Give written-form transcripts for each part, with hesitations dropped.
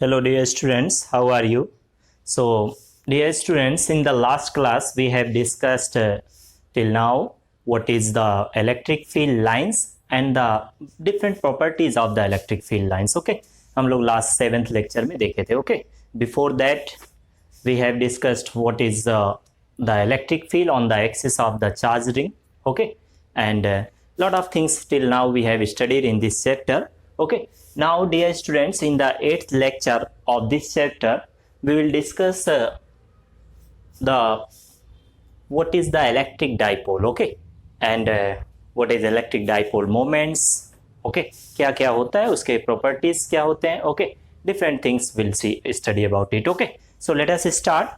Hello dear students, how are you? So dear students, in the last class we have discussed till now what is the electric field lines and the different properties of the electric field lines. Okay, हम लोग last 7th lecture में देखे थे. Okay, before that we have discussed what is the electric field on the axis of the charge ring. Okay, and lot of things till now we have studied in this chapter. Okay, now dear students, in the 8th lecture of this chapter we will discuss the what is the electric dipole. Okay, and what is electric dipole moments. Okay, क्या क्या होता है, उसके properties क्या होते हैं. Okay, different things we'll see study about it. Okay, so let us start,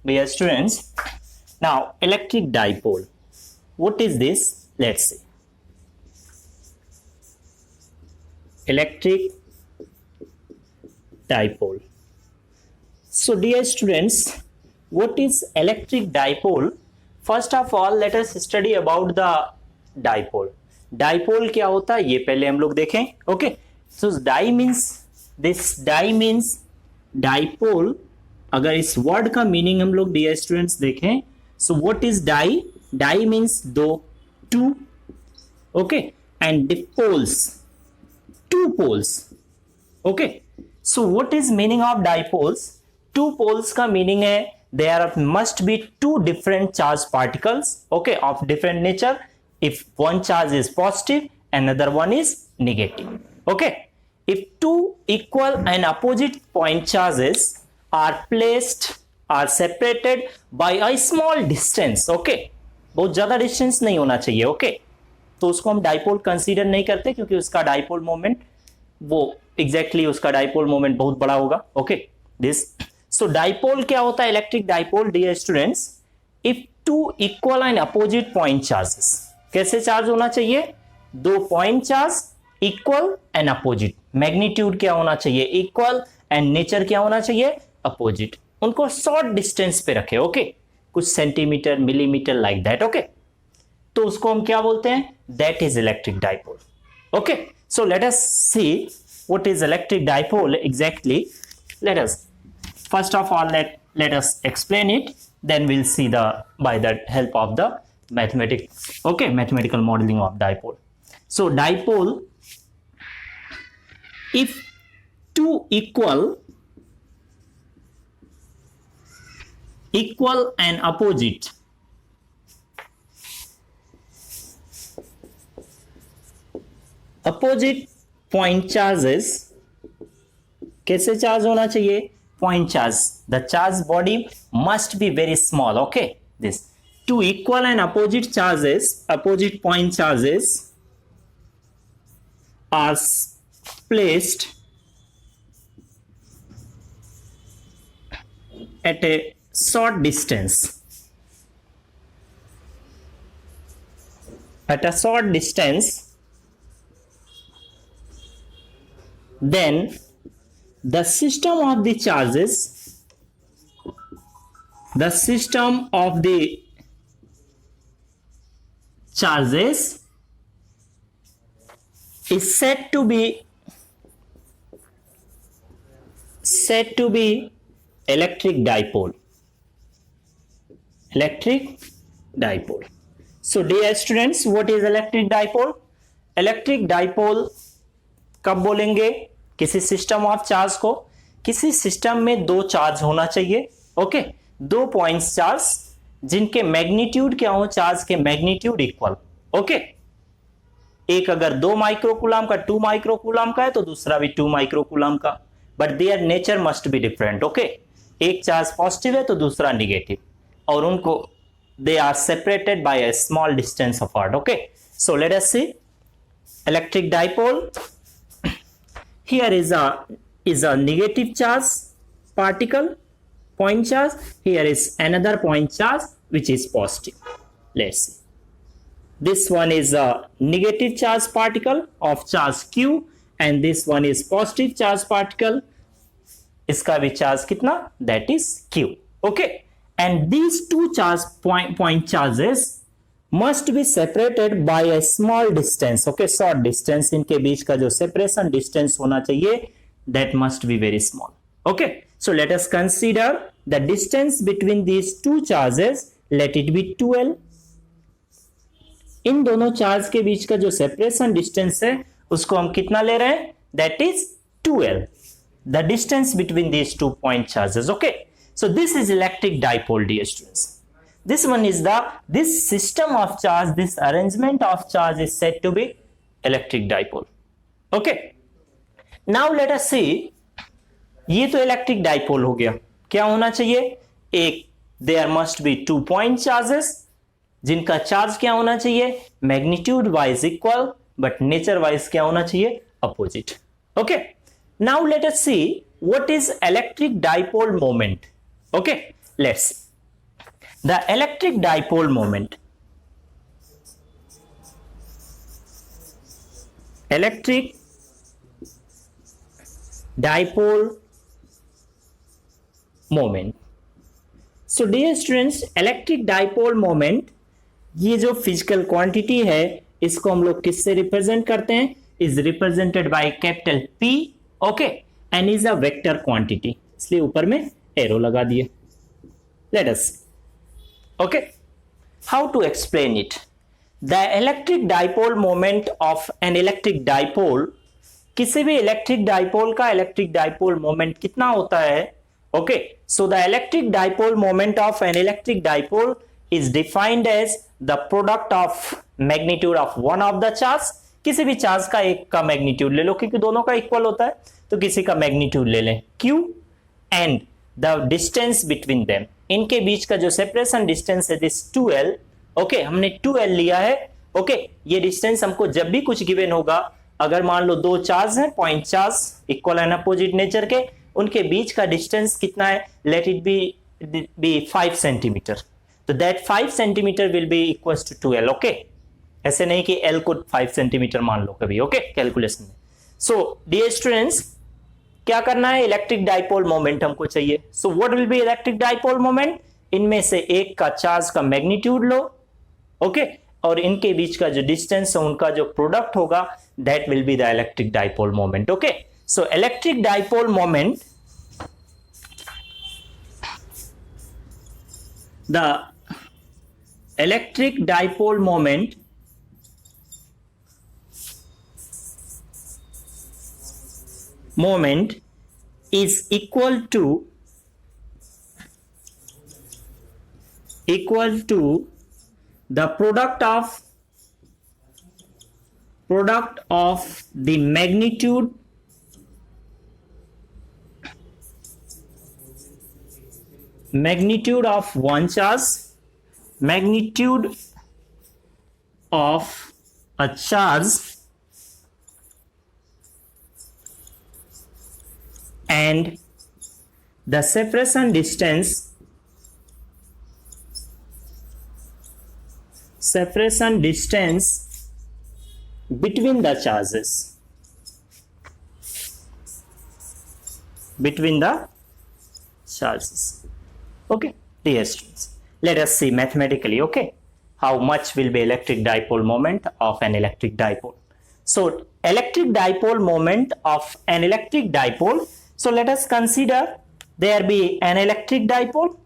dear students. Now electric dipole, what is this? Let's see. Electric dipole. So dear students, what is electric dipole? First of all, let us study about the dipole. Dipole क्या होता है ये पहले हम लोग देखें. Okay, so di means this, di means dipole. अगर इस वर्ड का मीनिंग हम लोग dear students देखें, so what is di? Di means दो, two. Okay, and dipoles, two poles. Okay, so what is meaning of dipoles? Two poles का meaning है there must be two different charge particles, okay, of different nature. If one charge is positive, another one is negative. Okay, if two equal and opposite point charges are separated by a small distance. Okay, बहुत ज्यादा distance नहीं होना चाहिए. Okay, तो उसको हम dipole consider नहीं करते क्योंकि उसका डाइपोल मोमेंट वो एग्जैक्टली उसका डाइपोल मोमेंट बहुत बड़ा होगा. ओके, दिस सो डाइपोल क्या होता है? Electric dipole dear students, if two equal and opposite point charges. कैसे चार्ज होना चाहिए? दो point charge equal and opposite. Magnitude क्या होना चाहिए? इक्वल एंड नेचर क्या होना चाहिए? अपोजिट. उनको शॉर्ट डिस्टेंस पे रखे. ओके, कुछ centimetre, millimetre, like that. Okay, तो उसको हम क्या बोलते हैं? That is electric dipole. Okay, so let us see what is electric dipole exactly. Let us first of all let us explain it, then we'll see the by the help of the mathematical modeling of dipole. So dipole, if two equal and opposite point charges, कैसे charge होना चाहिए? Point charge. The charge body must be very small. Okay, this two equal and opposite point charges are placed at a short distance. Then the system of the charges is said to be electric dipole. So dear students, what is electric dipole? Electric dipole कब बोलेंगे? किसी system of charge को, किसी system में दो charge होना चाहिए. Okay, दो पॉइंट्स चार्ज जिनके मैग्नीट्यूड क्या हो? चार्ज के मैग्नीट्यूड इक्वल. ओके, एक अगर 2 माइक्रोकूलम का 2 माइक्रोकूलम का है तो दूसरा भी 2 माइक्रोकूलम का, but their nature must be different. Okay, एक चार्ज पॉजिटिव है तो दूसरा निगेटिव, और उनको they are separated by a small distance apart. Okay, so let us see electric dipole. Here is a negative charge particle, point charge. Here is another point charge which is positive. Let's see. This one is a negative charge particle of charge Q, and this one is positive charge particle. इसका भी charge कितना? That is Q. Okay, and these two charge point charges must be separated by a small distance. Okay, short distance. इनके बीच का जो separation distance होना चाहिए, that must be very small. Okay, so let us consider the distance between these two charges, let it be 2L. इन दोनों charge के बीच का जो सेपरेशन डिस्टेंस है उसको हम कितना ले रहे हैं, that is 2L, the distance between these 2 point charges. Okay, so this is electric dipole, dear students. This one is this system of charge, this arrangement of charge is said to be electric dipole. Okay, now let us see, ये तो electric dipole हो गया, क्या होना चाहिए, एक there must be 2 point charges जिनका charge क्या होना चाहिए, magnitude wise equal but nature wise क्या होना चाहिए, opposite. Okay, now let us see what is electric dipole moment. Okay, let's see the electric dipole moment. Electric dipole moment. So dear students, electric dipole moment ये जो physical quantity है इसको हम लोग किससे रिप्रेजेंट करते हैं, is represented by capital P. Okay, and is a vector quantity, इसलिए ऊपर में एरो लगा दिए. Let us okay, how to explain it. The electric dipole moment of an electric dipole, किसी भी इलेक्ट्रिक डाइपोल का इलेक्ट्रिक डाइपोल मोमेंट कितना होता है. Okay, so the electric dipole moment of an electric dipole is defined as the product of magnitude of one of the charge. किसी भी charge का एक का मैग्नीट्यूड ले लो, क्योंकि दोनों का इक्वल होता है तो किसी का मैग्नीट्यूड ले लें Q, and the distance between them, इनके बीच का जो सेपरेशन डिस्टेंस है दिस 2L. ओके, हमने 2L लिया है. ओके, ये डिस्टेंस हमको जब भी कुछ गिवन होगा, अगर मान लो दो चार्ज हैं, point charge equal and opposite nature के, उनके बीच का डिस्टेंस कितना है, लेट इट बी 5 सेंटीमीटर. तो that 5 centimetre will be equals to 2L. Okay, ऐसे नहीं कि L को 5 सेंटीमीटर मान लो कभी. ओके, कैलकुलेशन में. सो डियर स्टूडेंट्स, क्या करना है, इलेक्ट्रिक डाइपोल मोमेंट हमको चाहिए. सो what will B electric dipole moment, इनमें से एक का चार्ज का मैग्नीट्यूड लो. ओके, और इनके बीच का जो डिस्टेंस है उनका जो प्रोडक्ट होगा, that will be the electric dipole moment. Okay, so electric dipole moment, the electric dipole moment is equal to the product of the magnitude of one charge, magnitude of a charge, and the separation distance between the charges, Okay, dear students, let us see mathematically, okay, how much will be electric dipole moment of an electric dipole. So electric dipole moment of an electric dipole, so let us consider there be an electric dipole.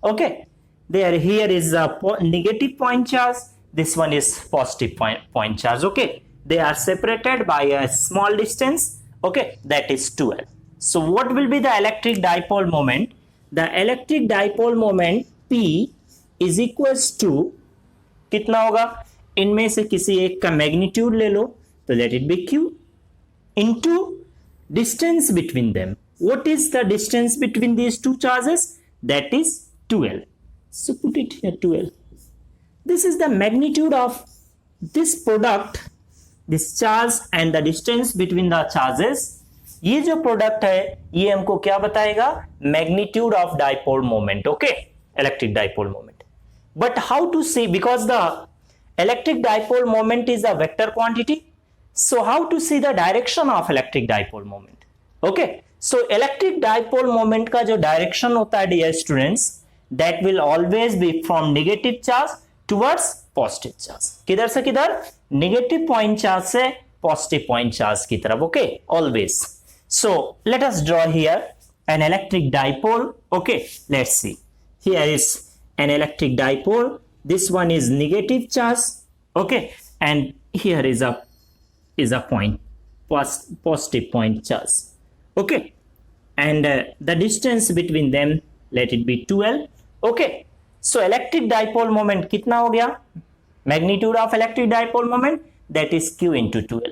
Okay, there here is a negative point charge, this one is positive point charge. Okay, they are separated by a small distance. Okay, that is 2L. So what will be the electric dipole moment? The electric dipole moment P is equals to, कितना होगा, इनमें से किसी एक का magnitude ले लो, तो let it be Q, into distance between them. What is the distance between these two charges? That is 2L. So put it here, 2L. This is the magnitude of this product, this charge and the distance between the charges. ये जो product है ये हमको क्या बताएगा, magnitude of dipole moment. Okay, electric dipole moment. But how to see, because the electric dipole moment is a vector quantity, so how to see the direction of electric dipole moment. Okay, so electric dipole moment का जो direction होता है dear students, that will always be from negative charge towards positive charge. किधर से किधर, negative point charge से positive point charge की तरफ. Okay, always. So let us draw here an electric dipole. Okay, let's see. Here is an electric dipole. This one is negative charge. Okay, and here is a point, positive point charge. Okay, and the distance between them, let it be 2L. Okay, so electric dipole moment कितना हो गया? Magnitude of electric dipole moment, that is Q into 2L.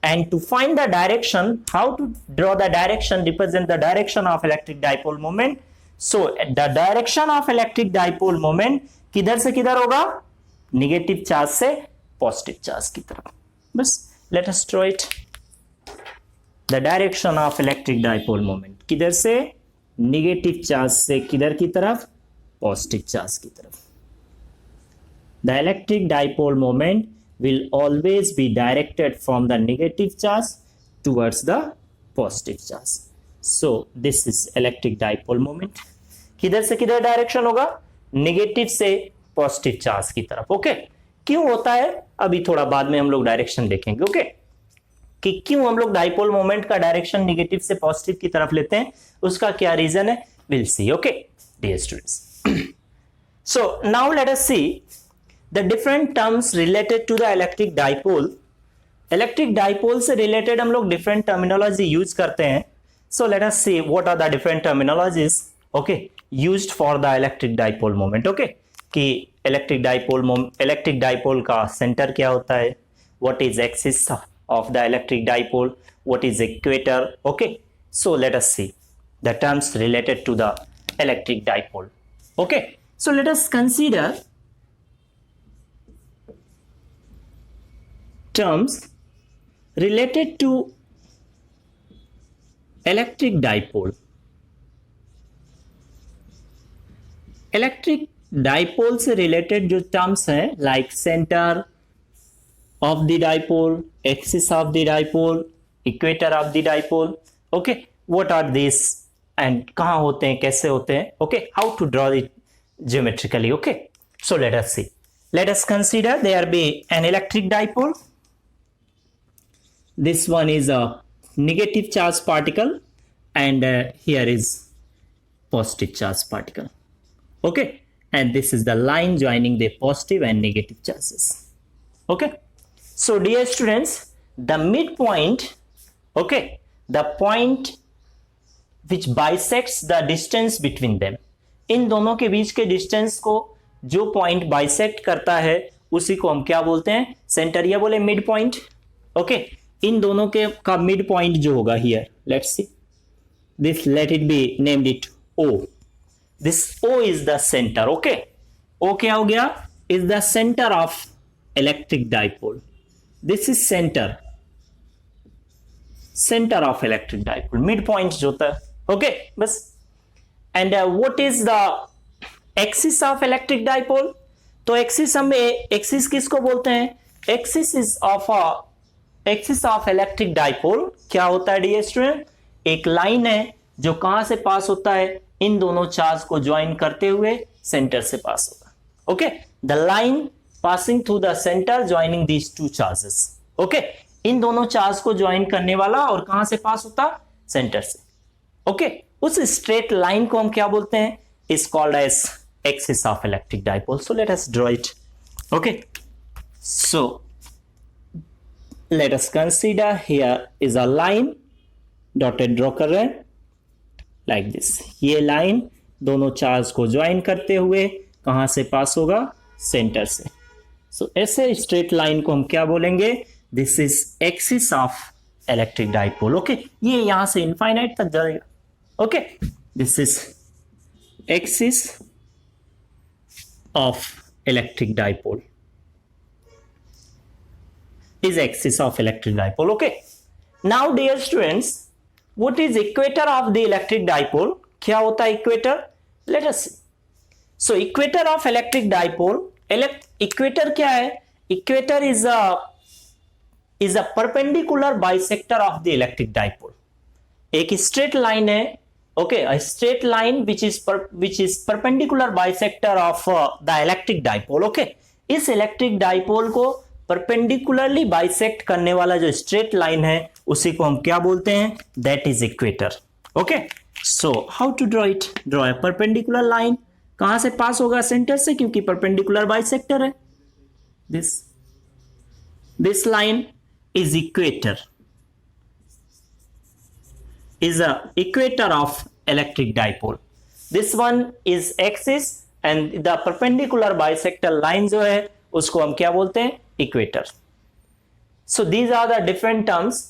And to find the direction, how to draw the direction, represent the direction of electric dipole moment. So the direction of electric dipole moment किधर से किधर होगा? Negative charge से positive charge की तरफ. बस let us draw it. The direction of electric dipole moment किधर से? Negative charge से किधर की तरफ? Positive charge की तरफ. The electric dipole moment will always be directed from the negative charge towards the positive charge. So this is electric dipole moment. किधर से किधर डायरेक्शन होगा? नेगेटिव से पॉजिटिव चार्ज की तरफ. ओके, क्यों होता है अभी थोड़ा बाद में हम लोग डायरेक्शन देखेंगे. ओके, कि क्यों हम लोग डाइपोल मोमेंट का डायरेक्शन नेगेटिव से पॉजिटिव की तरफ लेते हैं, उसका क्या रीजन है, will see. Okay dear students, so now let us see the different terms related to the electric dipole. Electric dipole से रिलेटेड हम लोग डिफरेंट टर्मिनोलॉजी यूज करते हैं. So let us see what are the different terminologies okay used for the electric dipole moment. Okay, कि electric dipole का centre क्या होता है, what is axis of the electric dipole, what is equator. Okay, so let us see the terms related to the electric dipole. Okay, so let us consider terms related to electric dipole. Electric dipole से related जो terms हैं, like centre of the dipole, axis of the dipole, equator of the dipole. Okay, what are these and कहाँ होते हैं, कैसे होते हैं. Okay, how to draw it geometrically. Okay, so let us see. Let us consider there be an electric dipole. This one is a negative charge particle and here is positive charge particle. Okay, and this is the line joining the positive and negative charges. Okay, so dear students, the midpoint, okay, the point which bisects the distance between them, इन दोनों के बीच के distance को जो point bisect करता है उसी को हम क्या बोलते हैं, सेंटर या बोले मिड पॉइंट. ओके, इन दोनों के का मिड पॉइंट जो होगा here, let's see this, late it be named it O. This O is the centre. Okay, O क्या हो गया, is the centre of electric dipole. This is center of electric dipole, midpoint जो होता है. Okay, बस. And what is the axis of electric dipole? तो axis हम axis किसको बोलते हैं, axis of electric dipole क्या होता है डियर स्टूडेंट, एक लाइन है जो कहां से पास होता है, इन दोनों चार्ज को ज्वाइन करते हुए सेंटर से पास होगा. Okay, the line passing through the center joining these two charges. Okay, इन दोनों चार्ज को ज्वाइन करने वाला और कहां से पास होता, सेंटर से. ओके, उस स्ट्रेट लाइन को हम क्या बोलते हैं, is called as axis of electric dipole. So let us draw it. Okay, so let us consider here is a line, dotted draw कर रहे हैं like this. ये लाइन दोनों चार्ज को ज्वाइन करते हुए कहां से पास होगा, सेंटर से. सो ऐसे स्ट्रेट लाइन को हम क्या बोलेंगे, this is axis of electric dipole. Okay, ये यहां से इनफाइनाइट तक जाएगा. Okay, this is axis of electric dipole, is axis of electric dipole. Okay, now dear students, what is equator of the electric dipole, क्या होता है equator, let us see. So equator of electric dipole, equator क्या है, equator is a perpendicular bisector of the electric dipole. एक straight line है. Okay, a straight line which is perpendicular bisector of the electric dipole. Okay, इस electric dipole को perpendicularly bisect करने वाला जो straight line है उसी को हम क्या बोलते हैं, that is equator. Okay, so how to draw it? Draw a perpendicular line. कहां से पास होगा? सेंटर से, क्योंकि परपेंडिकुलर बाइसेक्टर है. This line is equator, is a equator of electric dipole. This one is axis and the perpendicular bisector line जो है उसको हम क्या बोलते हैं? Equator. So these are the different terms: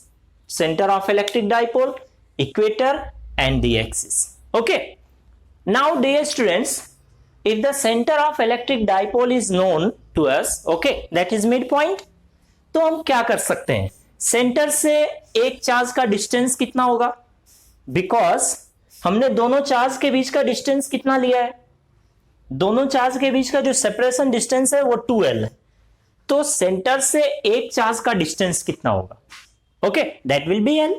center of electric dipole, equator and the axis. Okay. Now dear students, if the center of electric dipole is known to us, okay, that is midpoint, तो हम क्या कर सकते हैं? Centre से एक charge का distance कितना होगा? बिकॉज हमने दोनों चार्ज के बीच का डिस्टेंस कितना लिया है? दोनों चार्ज के बीच का जो सेपरेशन डिस्टेंस है वो 2L है. तो सेंटर से एक चार्ज का डिस्टेंस कितना होगा? Okay, that will B L.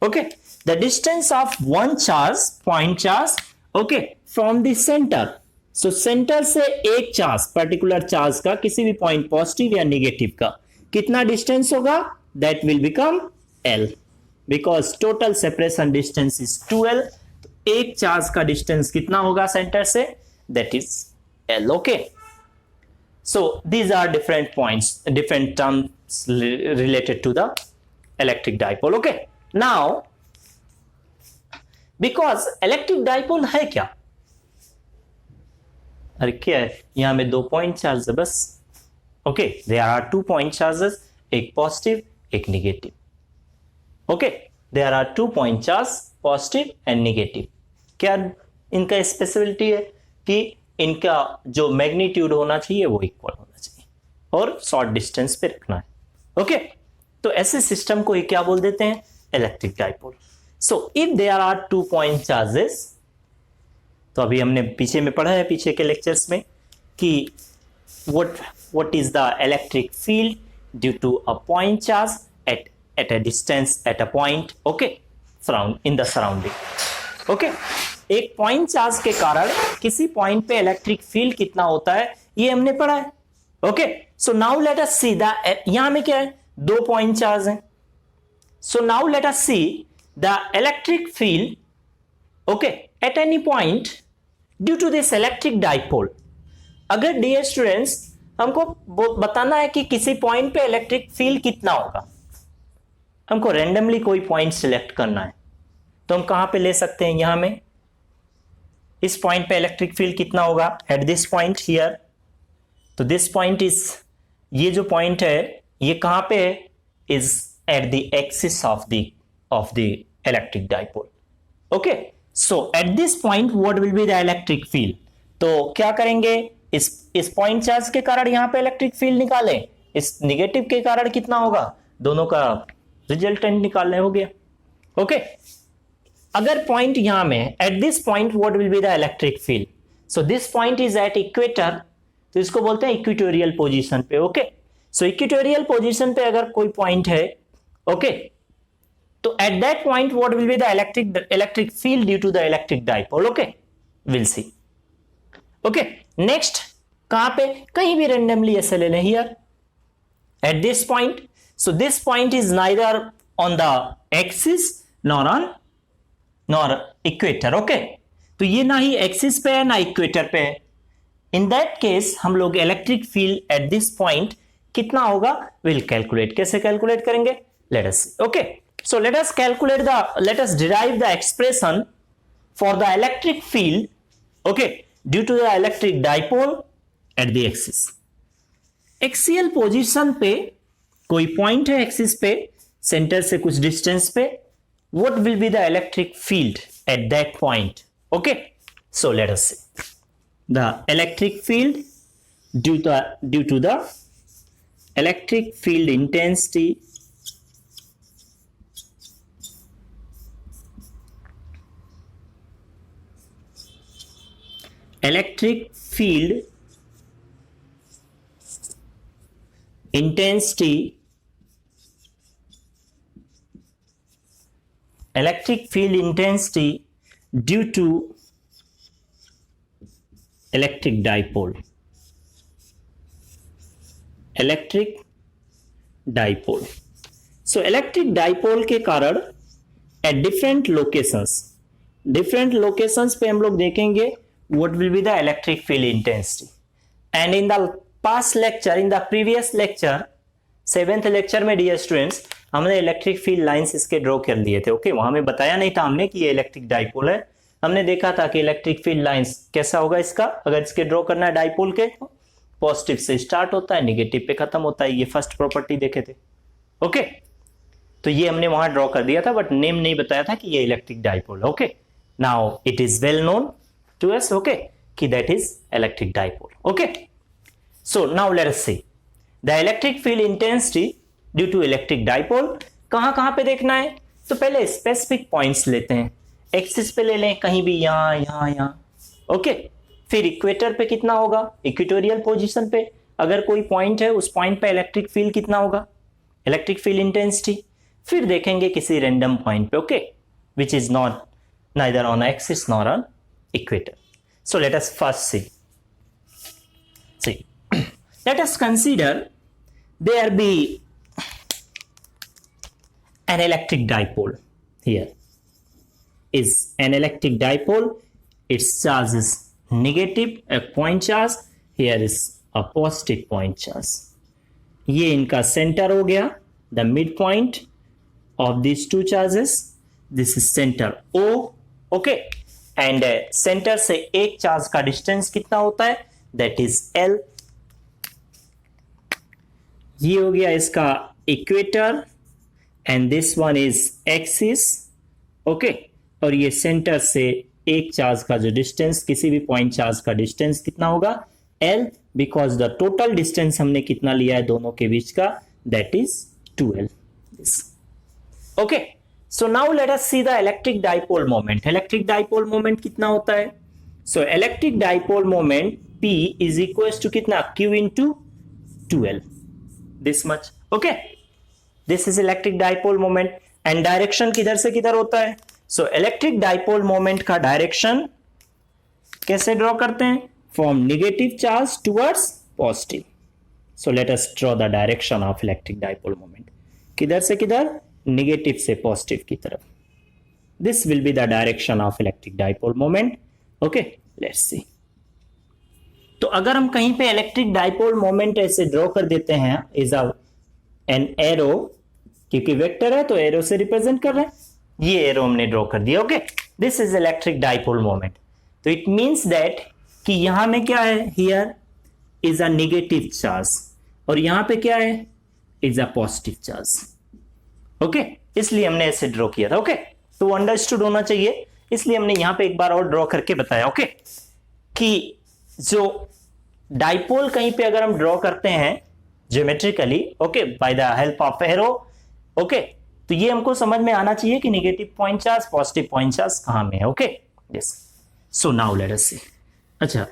Okay, the distance of one charge, point charge, okay, from the centre. So centre से एक चार्ज, पर्टिकुलर चार्ज का किसी भी पॉइंट, पॉजिटिव या नेगेटिव का, कितना डिस्टेंस होगा? That will become L. Because total separation distance is 2L. तो एक चार्ज का डिस्टेंस कितना होगा सेंटर से? That is L. Okay, so these are different points, different terms related to the electric dipole. Okay, now because electric dipole है क्या? अरे क्या है? यहां में 2 पॉइंट चार्ज है बस. Okay, there are 2 point charges, एक पॉजिटिव एक negative. Okay, there are 2 point charge, positive and negative. क्या इनका स्पेशलिटी है? कि इनका जो मैग्नीट्यूड होना चाहिए वो इक्वल होना चाहिए और शॉर्ट डिस्टेंस पे रखना है. ओके, तो ऐसे सिस्टम को ये क्या बोल देते हैं? Electric dipole. So if there are 2 point charges, तो अभी हमने पीछे में पढ़ा है, पीछे के लेक्चर्स में, कि what is the electric field due to a point charge at a distance at a point, okay, in the surrounding. Okay, एक पॉइंट चार्ज के कारण किसी पॉइंट पे इलेक्ट्रिक फील्ड कितना होता है ये हमने पढ़ा है. Okay, so now let us see the, यहां में क्या है? 2 पॉइंट चार्ज है. So now let us see the electric field, okay, at any point due to this electric dipole. अगर डियर स्टूडेंट्स हमको बताना है कि किसी पॉइंट पे इलेक्ट्रिक फील्ड कितना होगा, हमको रैंडमली कोई पॉइंट सिलेक्ट करना है, तो हम कहां पे ले सकते हैं? यहां में इस पॉइंट पे इलेक्ट्रिक फील्ड कितना होगा? Eight this point here. तो दिस पॉइंट इज, ये जो पॉइंट है ये कहां पे है? Is eight the axis of the electric dipole. Okay, so eight this point what will be the electric field? तो क्या करेंगे? इस पॉइंट चार्ज के कारण यहां पे इलेक्ट्रिक फील्ड निकालें, इस नेगेटिव के कारण कितना होगा? दोनों का रिजल्टेंट निकालने हो गया. ओके, अगर पॉइंट यहां में, at this point what will be the electric field? So this point is at equator, तो इसको बोलते हैं इक्वेटोरियल पोजीशन पे. ओके, सो इक्वेटोरियल पोजीशन पे अगर कोई पॉइंट है, ओके, तो at that point what will be the electric field due to the electric dipole. Okay, will see. Okay, next कहां पे? कहीं भी रेंडमली ऐसे ले लें. Here at this point. So this point is neither on the axis nor equator. Okay, तो ये ना ही एक्सिस पे है ना इक्वेटर पे है. इन दैट केस हम लोग electric field at this point कितना होगा? Will calculate. कैसे कैलकुलेट करेंगे? Let us see. Okay, so let us derive the expression for the electric field, okay, due to the electric dipole at the axis. Axial position पे कोई point है axis पे, centre से कुछ distance पे, what will be the electric field at that point? Okay, so let us see the electric field due to the electric field intensity electric field intensity due to electric dipole. So electric dipole के कारण at different locations different locations पे हम लोग देखेंगे what will be the electric field intensity. And in the past lecture, in the previous lecture, 7th lecture में dear students हमने electric field lines इसके draw कर लिए थे। ओके, वहां में बताया नहीं था हमने कि ये इलेक्ट्रिक डाइपोल है। हमने देखा था कि इलेक्ट्रिक फील्ड लाइंस कैसा होगा इसका, अगर इसके ड्रॉ करना है डाइपोल के, पॉजिटिव से स्टार्ट होता है, नेगेटिव पे खत्म होता है। ये फर्स्ट प्रॉपर्टी देखे थे। ओके, तो ये हमने वहां ड्रॉ कर दिया था, बट नेम नहीं बताया था कि ये इलेक्ट्रिक डाइपोल है। Okay, now it is well known to us, okay, कि that is electric dipole. Okay, so now let us see the electric field intensity due to electric dipole. कहां पे देखना है, तो पहले स्पेसिफिक पॉइंट्स लेते हैं। एक्सिस पे ले लें, कहीं भी यहां। ओके, फिर इक्वेटर पे कितना होगा, इक्वेटोरियल पोजीशन पे अगर कोई पॉइंट है, उस पॉइंट पे इलेक्ट्रिक फील्ड कितना होगा, इलेक्ट्रिक फील्ड इंटेंसिटी। फिर देखेंगे किसी रैंडम पॉइंट पे, okay, which is not neither on axis nor on equator. So let us first see let us consider there be an electric dipole. Here is an electric dipole, its charge is negative, a point charge, here is a positive point charge. ये इनका centre हो गया, the midpoint of these two charges, this is center O, okay, and center से एक charge का distance कितना होता है, that is L. ये हो गया इसका equator and this one is axis, okay, और ये सेंटर से एक चार्ज का जो डिस्टेंस, किसी भी पॉइंट चार्ज का डिस्टेंस कितना होगा, L, because the total distance हमने कितना लिया है दोनों के बीच का, that is 2L. Okay, so now let us see the electric dipole moment. Electric dipole moment कितना होता है, so electric dipole moment P is equal to कितना, Q into 2L, this much. Okay, this is electric dipole moment and direction किधर से किधर होता है, so electric dipole moment का डायरेक्शन कैसे ड्रॉ करते हैं, from negative charge towards positive. So let us draw the direction of electric dipole moment, किधर से किधर, नेगेटिव से पॉजिटिव की तरफ. This will be the direction of electric dipole moment. Okay, let's सी. तो अगर हम कहीं पे इलेक्ट्रिक डाइपोल मोमेंट ऐसे ड्रॉ कर देते हैं इज एन एरो, क्योंकि वेक्टर है तो एरो से रिप्रेजेंट कर रहे हैं, ये एरो हमने ड्रॉ कर दिया. Okay, this is electric dipole moment. तो इट मींस दैट कि यहां में क्या है, here is a negative charge और यहां पे क्या है, is a positive charge. Okay, इसलिए हमने ऐसे ड्रॉ किया था. ओके, तो अंडरस्टूड होना चाहिए, इसलिए हमने यहां पे एक बार और ड्रॉ करके बताया. ओके, कि जो डाइपोल कहीं पे अगर हम ड्रॉ करते हैं geometrically, okay, by the help of arrow, okay, तो ये हमको समझ में आना चाहिए कि negative point charge, positive point charge कहां में है. Okay, yes. So now let us see. अच्छा,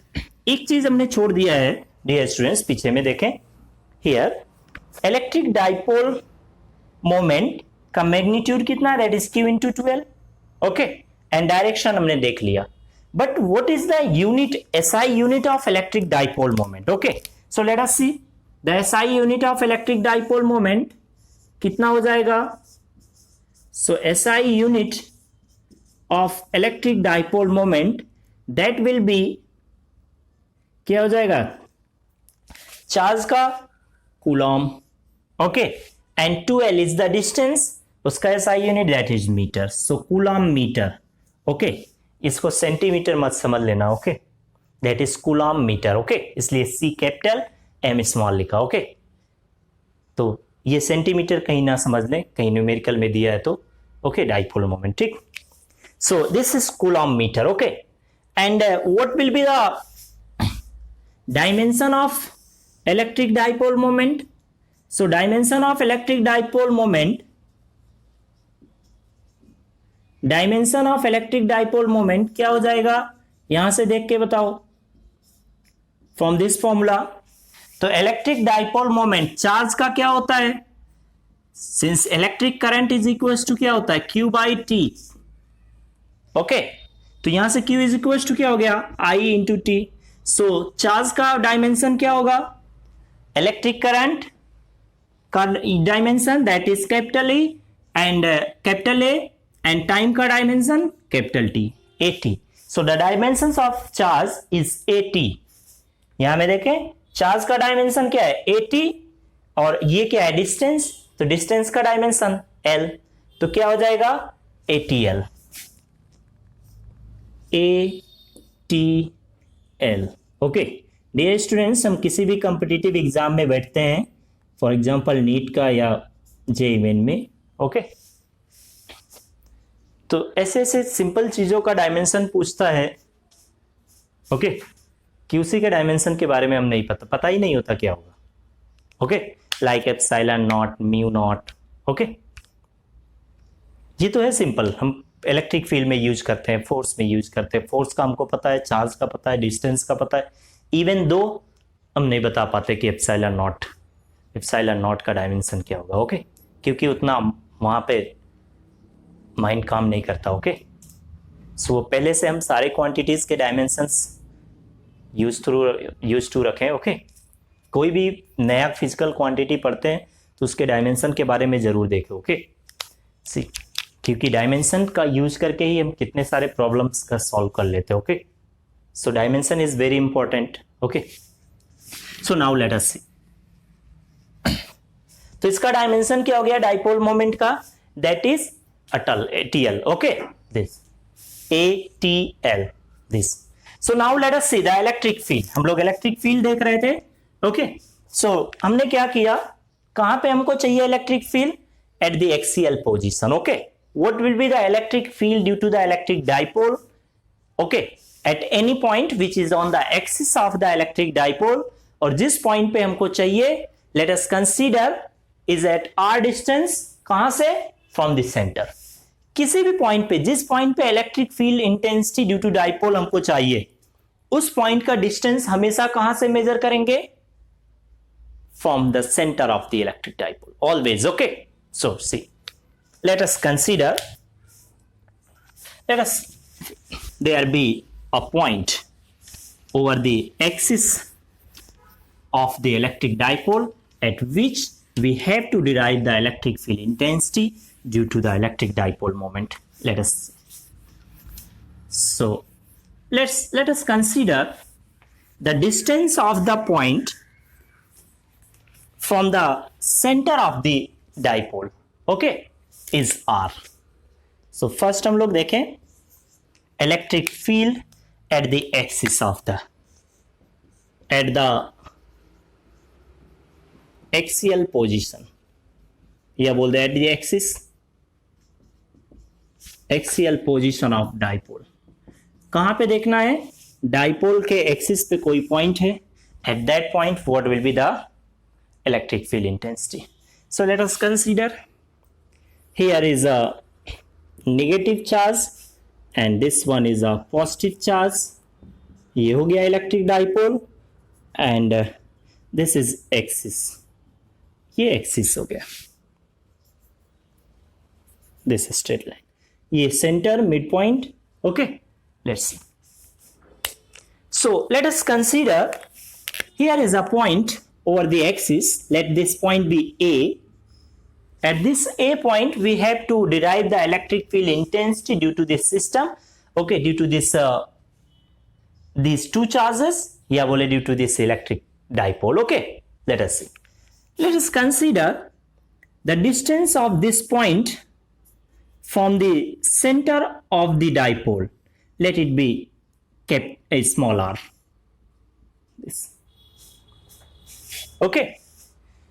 एक चीज हमने छोड़ दिया है डियर स्टूडेंट्स, पीछे में देखें. हियर इलेक्ट्रिक डाइपोल मोमेंट का मैग्नीट्यूड कितना है, that is Q into 2L. Okay, and direction हमने देख लिया. But what is the unit, SI unit of electric dipole moment? Okay, so let us see the SI unit of electric dipole moment कितना हो जाएगा. So SI unit of electric dipole moment that will be क्या हो जाएगा, charge का Coulomb. Okay, and 2L is the distance, उसका SI unit that is meter, so coulomb metre. Okay, इसको centimetre मत समझ लेना. Okay, that is coulomb metre. Okay, इसलिए C कैपिटल M स्मॉल लिखा. ओके, तो ये सेंटीमीटर कहीं ना समझ लें, कहीं न्यूमेरिकल में दिया है तो. ओके, डाइपोल मोमेंट, ठीक. So this is coulomb metre. Okay, and what will be the dimension of electric dipole moment. So dimension of electric dipole moment, dimension of electric dipole moment क्या हो जाएगा, यहां से देख के बताओ, फ्रॉम दिस फॉर्मूला. तो इलेक्ट्रिक डाइपोल मोमेंट चार्ज का क्या होता है, since electric current is equal to क्या होता है, Q बाई T. ओके, तो यहां से Q इज इक्वल टू क्या हो गया, I into T. So charge का डायमेंशन क्या होगा, इलेक्ट्रिक करंट का dimension that is capital E and capital A, and time का dimension capital T. 80. So the dimensions of charge is 80. यहां में देखें चार्ज का डायमेंशन क्या है 80 और ये क्या है डिस्टेंस, तो डिस्टेंस का डायमेंशन L, तो क्या हो जाएगा ATL. ATL. Okay dear students, हम किसी भी कॉम्पिटिटिव एग्जाम में बैठते हैं, फॉर एग्जांपल नीट का या JEE में, ओके तो ऐसे ऐसे सिंपल चीजों का डायमेंशन पूछता है. ओके क्यूसी के डायमेंशन के बारे में हम नहीं पता ही नहीं होता क्या होगा. Okay like epsilon not, mu naught. Okay ये तो है सिंपल, हम इलेक्ट्रिक फील्ड में यूज करते हैं, फोर्स में यूज करते हैं. फोर्स का हमको पता है, चार्ज का पता है, डिस्टेंस का पता है, इवन दो हम नहीं बता पाते कि एप्सिलॉन नॉट का डायमेंशन क्या होगा. ओके क्योंकि उतना वहां पे माइंड काम नहीं करता. ओके सो पहले से हम सारे क्वांटिटीज के डायमेंशंस यूज टू रखें. ओके कोई भी नया फिजिकल क्वांटिटी पढ़ते हैं तो उसके डायमेंशन के बारे में जरूर देखें. ओके सी क्योंकि डायमेंशन का यूज करके ही हम कितने सारे प्रॉब्लम्स का सॉल्व कर लेते हैं. Okay so dimension is very important. Okay so now let us see. तो इसका डायमेंशन क्या हो गया डाइपोल मोमेंट का, दैट इज अटल ATL. Okay this ATL this. So now let us see the electric field. हम लोग इलेक्ट्रिक फील्ड देख रहे थे. ओके सो हमने क्या किया, कहां पे हमको चाहिए electric field, eight the axial position. Okay what will be the electric field due to the electric dipole, okay at any point which is on the axis of the electric dipole, और जिस point पे हमको चाहिए let us consider is at r distance, कहां से, from the center. किसी भी point पे, जिस पॉइंट पे electric field intensity due to dipole हमको चाहिए, उस पॉइंट का डिस्टेंस हमेशा कहां से मेजर करेंगे, from the center of the electric dipole always. Okay so see, let us consider, there be a point over the axis of the electric dipole at which we have to derive the electric field intensity due to the electric dipole moment. Let us so let us consider the distance of the point from the center of the dipole, okay, is R. So first हम लोग देखें electric field at the axis of the axial position, या बोल दे at the axial position of dipole. कहां पे देखना है, dipole के एक्सिस पे कोई पॉइंट है, at that point what will be the electric field intensity. So let us consider, here is a negative charge and this one is a positive charge. ये हो गया electric dipole and this is axis, ये axis हो गया, this is straight line, ये centre mid point. Okay let's see. So let us consider, here is a point over the axis, let this point be A. At this A point we have to derive the electric field intensity due to this system, okay, due to this these two charges, या बोले due to this electric dipole. Okay let us see, let us consider the distance of this point from the center of the dipole, let it be kept a small r, this. Okay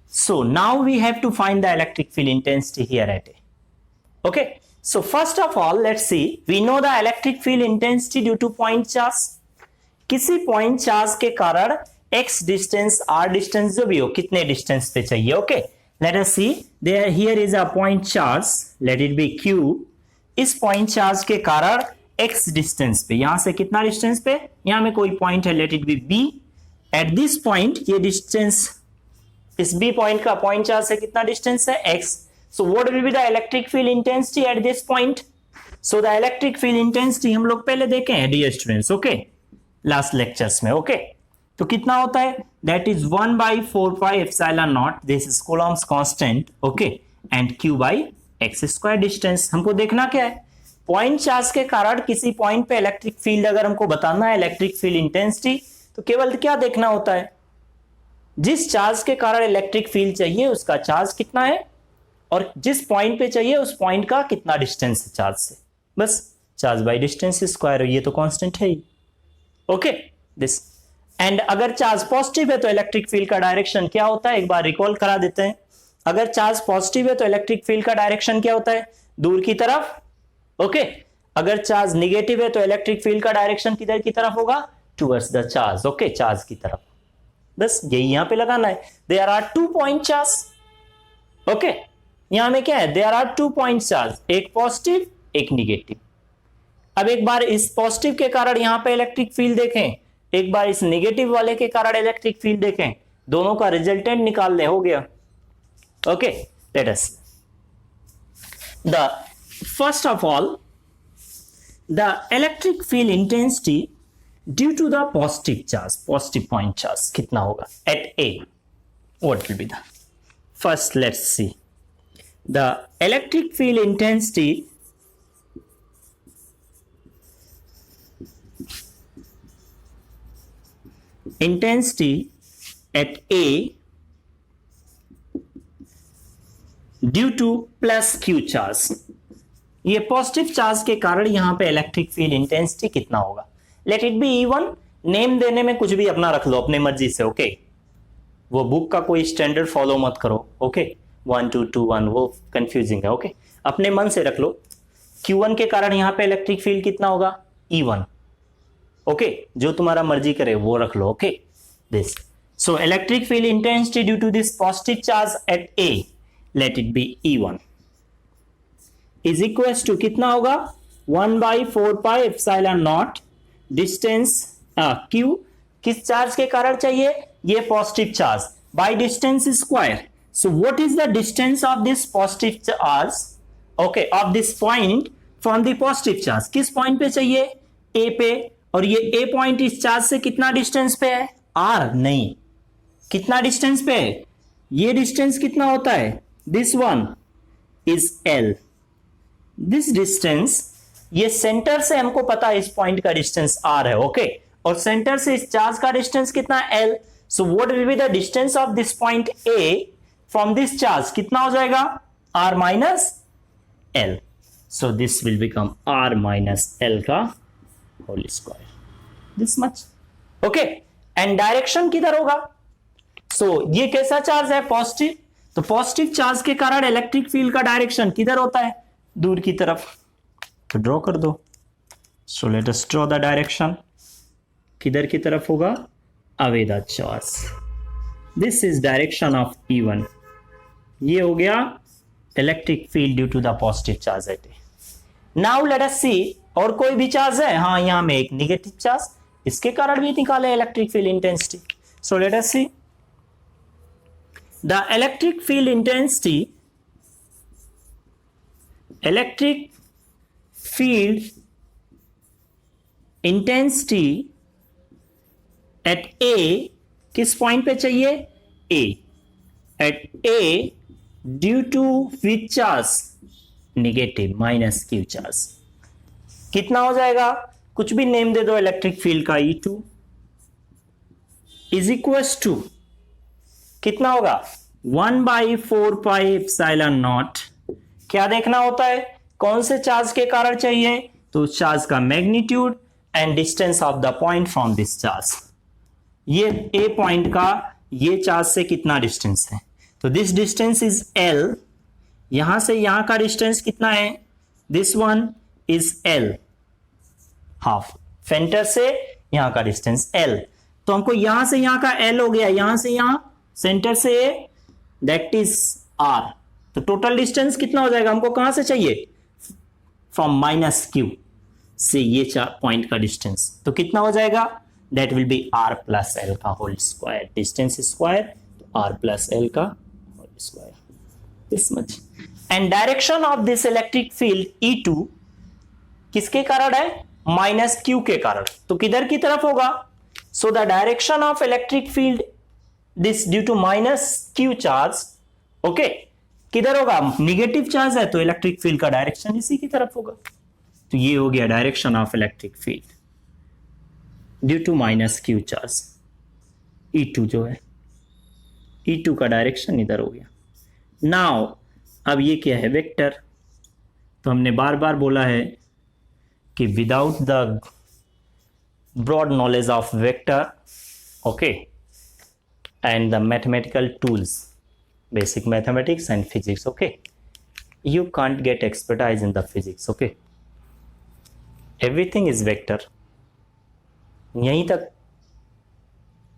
so now we have to find the electric field intensity here at A. Okay so first of all let's see, we know the electric field intensity due to point charge. किसी point charge के कारण x distance r distance जो भी हो, कितने distance पे चाहिए. Okay let us see, there here is a point charge, let it be q. इस पॉइंट चार्ज के कारण x डिस्टेंस पे, यहां से कितना डिस्टेंस पे, यहां में कोई पॉइंट है, let it be b. At this point ये डिस्टेंस, इस b पॉइंट का पॉइंट चार्ज से कितना डिस्टेंस है, x. So what will be the electric field intensity at this point. So the electric field intensity हम लोग पहले देखे हैं dear students, okay last lectures में. ओके तो कितना होता है, that is 1/4 pi epsilon naught, this is Coulomb's constant. Okay and q by x square distance. हमको देखना क्या है, पॉइंट चार्ज के कारण किसी पॉइंट पे इलेक्ट्रिक फील्ड अगर हमको बताना है, इलेक्ट्रिक फील्ड इंटेंसिटी, तो केवल क्या देखना होता है, जिस चार्ज के कारण इलेक्ट्रिक फील्ड चाहिए उसका चार्ज कितना है और जिस पॉइंट पे चाहिए उस पॉइंट का कितना डिस्टेंस है चार्ज से, बस चार्ज बाय डिस्टेंस स्क्वायर, ये तो कांस्टेंट है ही। ओके दिस, एंड अगर चार्ज पॉजिटिव है तो इलेक्ट्रिक फील्ड का डायरेक्शन क्या होता है, एक बार रिकॉल करा देते हैं। अगर चार्ज पॉजिटिव है तो इलेक्ट्रिक फील्ड का डायरेक्शन क्या होता है, दूर की तरफ। ओके अगर चार्ज निगेटिव है तो इलेक्ट्रिक फील्ड का डायरेक्शन किधर की तरफ होगा, towards the charge. Okay charge की तरफ, बस यही यहां पे लगाना है। There are 2 point charge. Okay यहां में क्या है, देयर आर 2 पॉइंट चार्ज, एक पॉजिटिव एक निगेटिव। अब एक बार इस पॉजिटिव के कारण यहां पे इलेक्ट्रिक फील्ड देखें, एक बार इस निगेटिव वाले के कारण इलेक्ट्रिक फील्ड देखें, दोनों का रिजल्टेंट निकाल ले, हो गया। Okay let us, the first of all the electric field intensity due to the positive charge, positive point charge कितना होगा at A, what will be the first, let's see the electric field intensity at A due to plus Q charge, ये positive charge के कारण यहां पे electric field intensity कितना होगा, late it be E1। Name देने में कुछ भी अपना रख लो अपने मर्जी से। ओके वो बुक का कोई स्टैंडर्ड फॉलो मत करो। ओके 1 2 2 1 वो कंफ्यूजिंग है। ओके अपने मन से रख लो, Q1 के कारण यहां पे इलेक्ट्रिक फील्ड कितना होगा, E1। ओके जो तुम्हारा मर्जी करे वो रख लो। Okay this, so electric field intensity due to this positive charge at A, let it be E1 is equal to कितना होगा, 1/4 pi epsilon naught distance Q, किस चार्ज के कारण चाहिए, ये positive charge, by distance square. So what is the distance of this positive charge, okay of this point from the positive charge, किस point पे चाहिए, A पे, और ये A पॉइंट इस चार्ज से कितना डिस्टेंस पे है, R नहीं, कितना डिस्टेंस पे है, ये डिस्टेंस कितना होता है, this one is L, this distance, ये सेंटर से हमको पता है इस पॉइंट का डिस्टेंस R है। ओके और सेंटर से इस चार्ज का डिस्टेंस कितना है, L। So what will be the distance of this point A from this charge, कितना हो जाएगा, R minus L। So this will become R minus L का whole square, this much. Okay and direction किधर होगा, सो ये कैसा charge है, positive, तो पॉजिटिव चार्ज के कारण इलेक्ट्रिक फील्ड का डायरेक्शन किधर होता है, दूर की तरफ, तो ड्रॉ कर दो। So let us draw the direction, किधर की तरफ होगा, away the charge, this is direction of E1, ये हो गया electric field due to the positive charge at A. Now let us see, और कोई भी चार्ज है, हाँ यहां में एक निगेटिव चार्ज, इसके कारण भी निकाले electric field intensity. So let us see the electric field intensity, electric field intensity at A, किस पॉइंट पे चाहिए, A, at A due to which charge, negative minus Q charge, कितना हो जाएगा, कुछ भी नेम दे दो इलेक्ट्रिक फील्ड का, E2 इज इक्वल टू कितना होगा, 1/4 पाई एप्सिलॉन नॉट। क्या देखना होता है, कौन से चार्ज के कारण चाहिए, तो चार्ज का magnitude and distance of the point from this charge, ये A पॉइंट का ये चार्ज से कितना डिस्टेंस है, तो दिस डिस्टेंस इज L, यहां से यहां का डिस्टेंस कितना है, this one is L half, centre से यहां का डिस्टेंस L, तो हमको यहां से यहां का L हो गया, यहां से यहां सेंटर से दैट इज R, तो टोटल डिस्टेंस कितना हो जाएगा, हमको कहां से चाहिए, फ्रॉम माइनस Q से ये पॉइंट का डिस्टेंस, तो कितना हो जाएगा, that will be R plus L का होल स्क्वायर, डिस्टेंस स्क्वायर तो R प्लस L का whole square, this much. And direction of this electric field E2 किसके कारण है, माइनस Q के कारण, तो किधर की तरफ होगा, so the direction of electric field this due to minus Q charge, okay किधर होगा, निगेटिव चार्ज है तो इलेक्ट्रिक फील्ड का डायरेक्शन इसी की तरफ होगा। तो ये हो गया direction of electric field due to minus Q charge. E2 जो है, E2 का डायरेक्शन इधर हो गया। नाउ अब ये क्या है, वेक्टर। तो हमने बार बार बोला है कि without the broad knowledge of vector, okay, and the mathematical tools, basic mathematics and physics, okay, you can't get expertise in the physics, okay, everything is vector। यहीं तक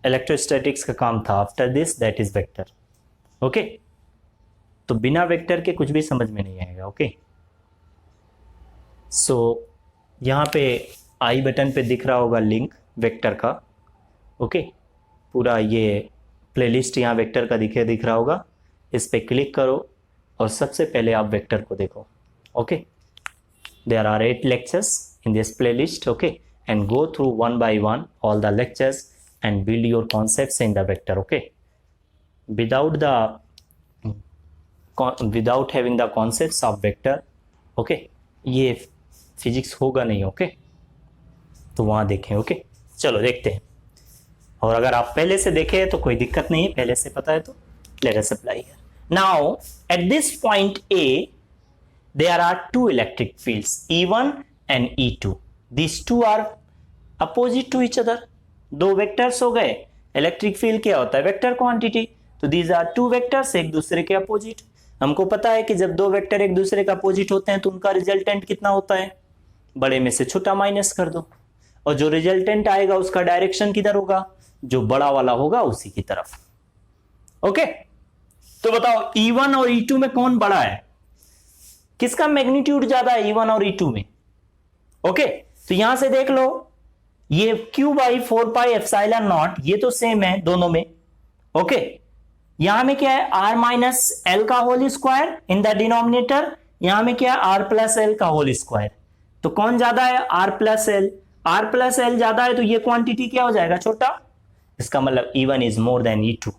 इलेक्ट्रोस्टैटिक्स का काम था, after this that is vector, okay. तो बिना vector के कुछ भी समझ में नहीं आएगा, ओके। सो यहाँ पे आई बटन पे दिख रहा होगा लिंक वेक्टर का, ओके। पूरा ये प्लेलिस्ट यहाँ वेक्टर का दिख रहा होगा, इस पे क्लिक करो और सबसे पहले आप वेक्टर को देखो, okay. There are 8 lectures in this playlist, okay, and go through one by one all the lectures and build your concepts in the vector, okay, without having the concepts of vector, okay, ये physics होगा नहीं, okay. तो वहाँ देखें, okay. चलो देखते हैं, और अगर आप पहले से देखे तो कोई दिक्कत नहीं है, पहले से पता है तो let us apply here. Now at this point A there are two electric fields, E1 and E2. These two are opposite to each other. दो वेक्टर्स हो गए। इलेक्ट्रिक फील्ड क्या होता है, वेक्टर क्वांटिटी। तो these are two vectors, एक दूसरे के अपोजिट। हमको पता है कि जब दो वेक्टर एक दूसरे का अपोजिट होते हैं तो उनका रिजल्टेंट कितना होता है, बड़े में से छोटा माइनस कर दो, और जो रिजल्टेंट आएगा उसका डायरेक्शन किधर होगा, जो बड़ा वाला होगा उसी की तरफ, ओके। तो बताओ E1 और E2 में कौन बड़ा है, किसका मैग्नीट्यूड ज्यादा है E1 और E2 में, ओके। तो यहां से देख लो, ये Q/4πε0 ये तो सेम है दोनों में, ओके। यहां में क्या है, R माइनस एल का whole square in the denominator, यहां में क्या है R प्लस एल का होल स्क्वायर। तो कौन ज्यादा है, R plus L. R plus L ज्यादा है तो ये क्वांटिटी क्या हो जाएगा, छोटा। इसका मतलब E1 is more than E2।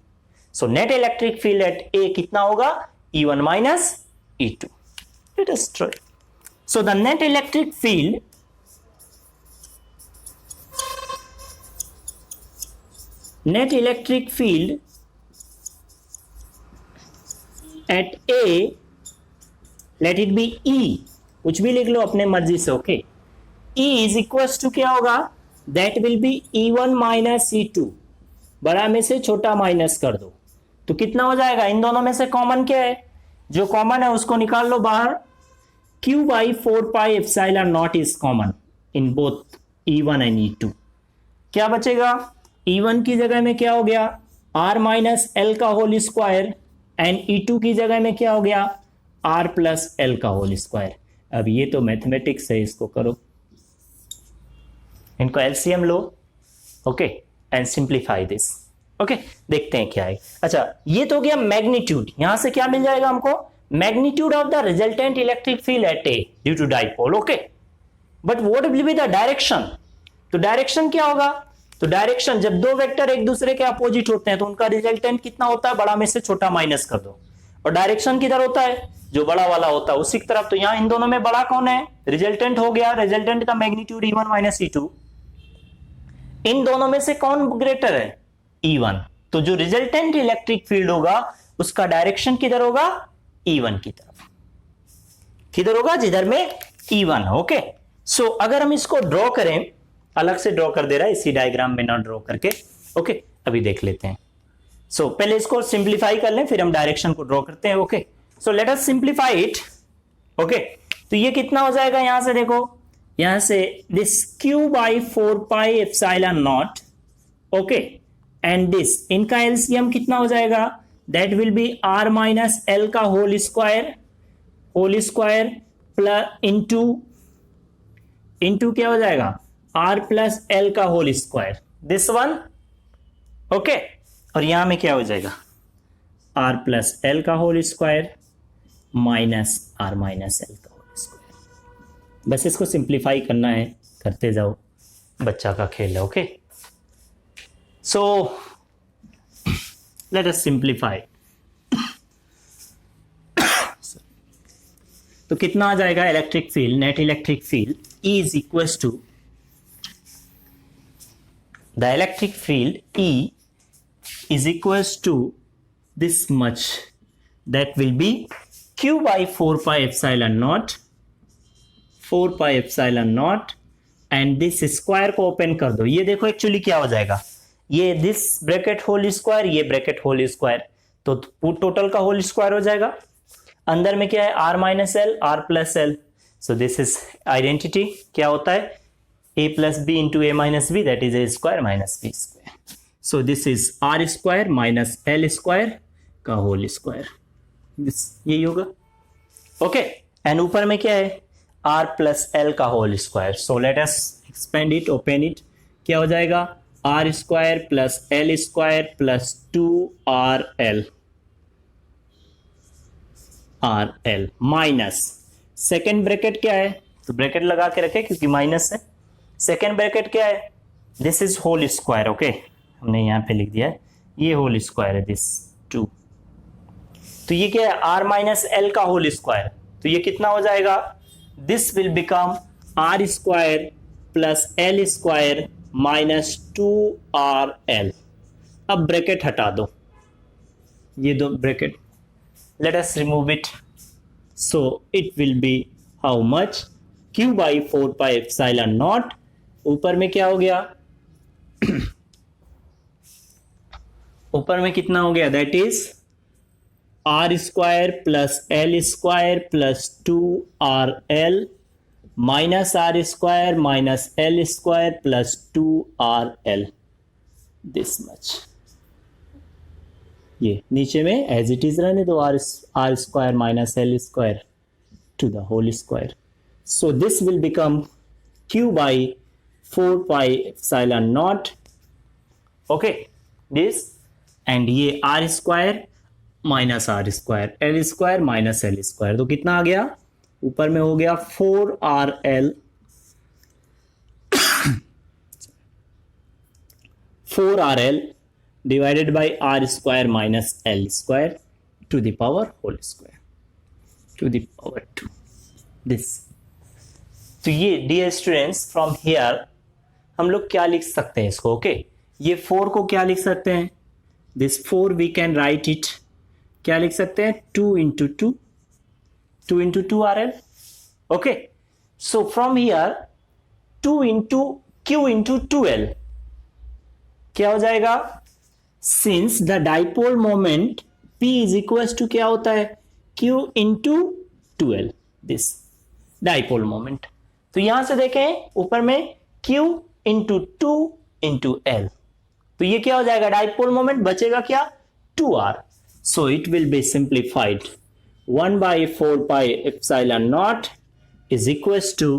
So net electric field eight A कितना होगा, E1 minus E2। Let us try. So the net electric field at A, let it be E, कुछ भी लिख लो अपने मर्जी से, okay. E is equal to क्या होगा, that will B E1 minus E2, बड़ा में से छोटा माइनस कर दो तो कितना हो जाएगा, इन दोनों में से कॉमन क्या है, जो कॉमन है उसको निकाल लो बाहर। Q/4πε0 is common in both E1 and E2। क्या बचेगा, E1 की जगह में क्या हो गया, R माइनस एल का होल स्क्वायर, एंड E2 की जगह में क्या हो गया, R प्लस एल का होल स्क्वायर। अब ये तो मैथमेटिक्स है, इसको करो, इनको LCM low, okay, and simplify this, okay. देखते हैं क्या है। अच्छा, ये तो गया मैग्नीट्यूड। यहां से क्या मिल जाएगा हमको, magnitude of the resultant electric field at A due to dipole, okay. But what will be the direction, तो डायरेक्शन क्या होगा, तो डायरेक्शन जब दो वेक्टर एक दूसरे के अपोजिट होते हैं तो उनका रिजल्टेंट कितना होता है, बड़ा में से छोटा माइनस कर दो, और डायरेक्शन किधर होता है, जो बड़ा वाला होता है उसी की तरफ। तो यहां इन दोनों में बड़ा कौन है, रिजल्टेंट हो गया, रिजल्टेंट का मैग्नीट्यूड E1 माइनस E2। इन दोनों में से कौन ग्रेटर है, E1। तो जो रिजल्टेंट इलेक्ट्रिक फील्ड होगा उसका डायरेक्शन किधर होगा, E1 की तरफ। किधर होगा, जिधर में E1 है, ओके। सो अगर हम इसको ड्रॉ करें, अलग से ड्रॉ कर दे रहा है, इसी डायग्राम में ना ड्रॉ करके, ओके। अभी देख लेते हैं। सो पहले इसको सिंप्लीफाई कर लें, फिर हम डायरेक्शन को ड्रॉ करते हैं, okay. So let us simplify it, okay. तो ये कितना हो जाएगा, यहां से देखो, यहां से this Q/4πε0, okay, and this, इनका एलसीएम कितना हो जाएगा, that will be R minus L का होल स्क्वायर प्लस इंटू क्या हो जाएगा, R प्लस एल का whole square, this one, okay. और यहां में क्या हो जाएगा, R प्लस एल का whole square minus R minus L का होल स्क्वायर। बस इसको सिंप्लीफाई करना है, करते जाओ, बच्चा का खेल है, ओके। सो लेट अस सिंप्लीफाई। तो कितना आ जाएगा electric field, net electric field E is equals to the electric field E is equals to this much, that will be Q by 4 pi epsilon naught, 4 pi epsilon naught, and this square को open कर दो. ये देखो actually क्या हो जाएगा, ये this bracket whole square, ये ब्रैकेट होल स्क्वायर, तो टोटल का होल स्क्वायर हो जाएगा. अंदर में क्या है, R minus L, R plus L. So this is identity. क्या होता है, a plus B into A minus B, that is A square minus B square. So this is R square minus L square का whole square, यही होगा. Okay, and ऊपर में क्या है, आर प्लस एल का whole square. So let us expand it, open it. क्या हो जाएगा, R square plus L square plus 2RL, RL minus second bracket क्या है, तो ब्रैकेट लगा के रखे क्योंकि माइनस है. सेकेंड ब्रैकेट क्या है, this is whole square. Okay, हमने यहां पे लिख दिया है, ये होल स्क्वायर है दिस 2. तो ये क्या है, आर माइनस एल का होल स्क्वायर. तो ये कितना हो जाएगा, this will become R square plus L square minus 2RL. अब ब्रैकेट हटा दो, ये दो bracket, let us remove it. So it will be how much, Q by 4 pi epsilon naught. ऊपर में क्या हो गया, ऊपर में कितना हो गया, that is R square plus L square plus 2RL minus R square minus L square plus 2RL, this much. ये नीचे में एज इट इज रहने दो, R square minus L square to the whole square. So this will become Q by 4 pi epsilon naught. Okay, this, and ये R square minus R square, L square minus L square, तो कितना आ गया, ऊपर में हो गया 4RL 4RL divided by R square minus L square to the power whole square to the power 2. This. तो ये डियर स्टूडेंट्स फ्रॉम हियर हम लोग क्या लिख सकते हैं इसको. ओके, ये 4 को क्या लिख सकते हैं, this 4 we can write it, क्या लिख सकते हैं, 2 into 2, 2 into 2RL. Okay, so from here 2 into Q into 2L क्या हो जाएगा, since the dipole moment P is equal to क्या होता है, Q into 2L, this dipole moment. तो यहां से देखें ऊपर में Q into 2 into L, तो ये क्या हो जाएगा, डाइपोल मोमेंट बचेगा क्या, 2R. So it will B simplified 1 by 4 pi epsilon naught is equals to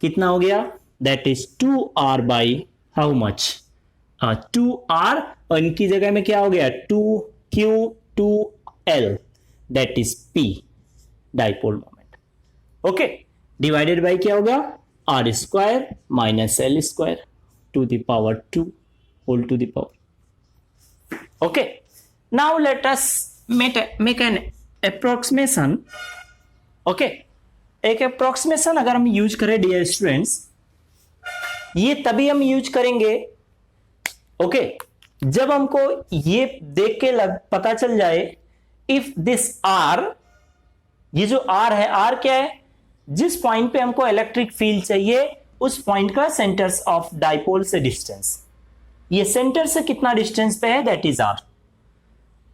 कितना हो गया, that is 2R by how much, 2R, और इनकी जगह में क्या हो गया, 2Q 2L, that is P dipole moment. Okay, divided by क्या होगा, R square minus L square to the power 2 whole to the power. Okay, now let us make an approximation. Okay, एक अप्रोक्सीमेशन अगर हम use करें dear students, ये तभी हम use करेंगे ओके, जब हमको ये देख के पता चल जाए इफ दिस आर, ये जो आर है, आर क्या है, जिस पॉइंट पे हमको इलेक्ट्रिक फील्ड चाहिए उस पॉइंट का सेंटर्स ऑफ डाइपोल से डिस्टेंस, ये सेंटर से कितना डिस्टेंस पे है, दैट इज आर.